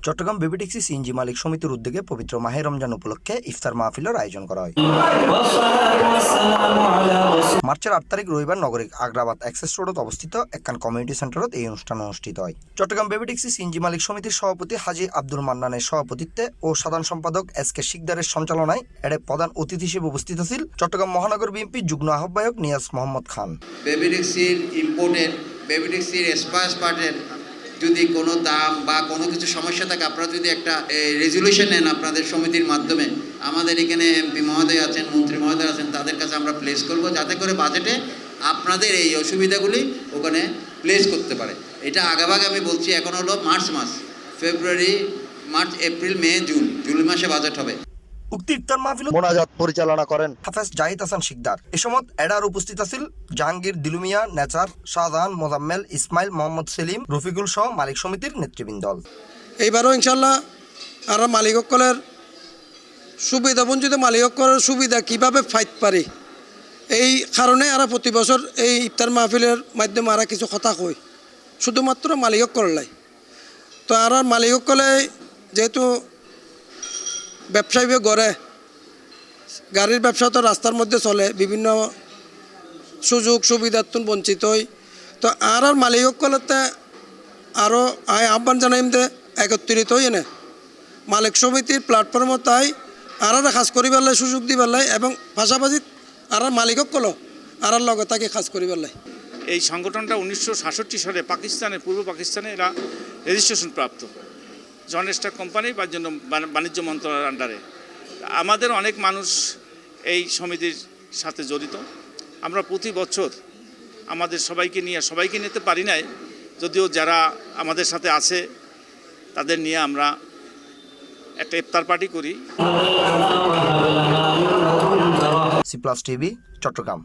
Chittagong baby taxi CNG মালিক সমিতির উদ্যোগে পবিত্র মাহে রমজান উপলক্ষে ইফতার মাহফিলের আয়োজন করা হয়। মার্চের 8 তারিখ রবিবার নগরীর আগ্রাবাদ অ্যাক্সেস রোডত অবস্থিত একখান কমিউনিটি সেন্টারত এই অনুষ্ঠান অনুষ্ঠিত হয়। চট্টগ্রাম বেবি ট্যাক্সি সিএনজি মালিক সমিতির সভাপতি হাজী আব্দুল মান্নানের সভাপতিত্বে ও সাধারণ সম্পাদক এসকে শিকদারের সঞ্চালনায় এর প্রধান অতিথি হিসেবে উপস্থিত ছিল চট্টগ্রাম মহানগর বিএনপি যুগ্ম আহ্বায়ক নিয়াজ মোহাম্মদ খান। বেবি ট্যাক্সির ইম্পোর্টের বেবি ট্যাক্সির স্পেয়ার পার্টের যদি কোনো দাম বা কোনো কিছু সমস্যা থাকে, আপনারা যদি একটা রেজলিউশন নেন আপনাদের সমিতির মাধ্যমে, আমাদের এখানে এমপি মহোদয় আছেন, মন্ত্রী মহোদয় আছেন, তাদের কাছে আমরা প্লেস করব, যাতে করে বাজেটে আপনাদের এই অসুবিধাগুলি ওখানে প্লেস করতে পারে। এটা আগেভাগে আমি বলছি, এখন হলো মার্চ মাস, ফেব্রুয়ারি, মার্চ, এপ্রিল, মে, জুন মাসে বাজেট হবে। উক্ত ইফতার মাহফিল মোনাজাত পরিচালনা করেন হাফেজ জাহিদ হাসান শিকদার। এ সময় এডার উপস্থিত আছিল জাহাঙ্গীর, দিলুমিয়া, নেচার, শাহজাহান, মোজাম্মেল, ইসমাইল, মোহাম্মদ সেলিম, রফিকুল সহ মালিক সমিতির নেতৃবৃন্দ। এইবারও ইনশাল্লাহ আর মালিকসকলের সুবিধা বঞ্চিত মালিকসকলের সুবিধা কীভাবে ফাইত পারি, এই কারণে আর প্রতি বছর এই ইফতার মাহফিলের মাধ্যমে আর কিছু কথা কই, শুধুমাত্র মালিকসকলাই। তো আর মালিকসকলে যেহেতু ব্যবসায়ী গড়ে, গাড়ির ব্যবসা তো রাস্তার মধ্যে চলে, বিভিন্ন সুযোগ সুবিধার বঞ্চিত হই। তো আর মালিকসকলতে আরও আহ্বান জানাইম যে একত্রিত হই এনে মালিক সমিতির প্ল্যাটফর্মও তাই আর কাজ করি পেলাই, সুযোগ দি পেলাই, এবং পাশাপাশি আর মালিকসকল আর লগে তাকে কাজ করি পেলাই। এই সংগঠনটা 1967 সালে পাকিস্তানের পূর্ব পাকিস্তানে এরা রেজিস্ট্রেশন প্রাপ্ত জন স্টার কোম্পানি বা জন্য বাণিজ্য মন্ত্রণালয়ের আন্ডারে। আমাদের অনেক মানুষ এই সমিতির সাথে জড়িত। আমরা প্রতি বছর আমাদের সবাইকে নিতে পারি নাই, যদিও যারা আমাদের সাথে আছে তাদের নিয়ে আমরা একটা ইফতার পার্টি করি। C plus TV, Chittagong.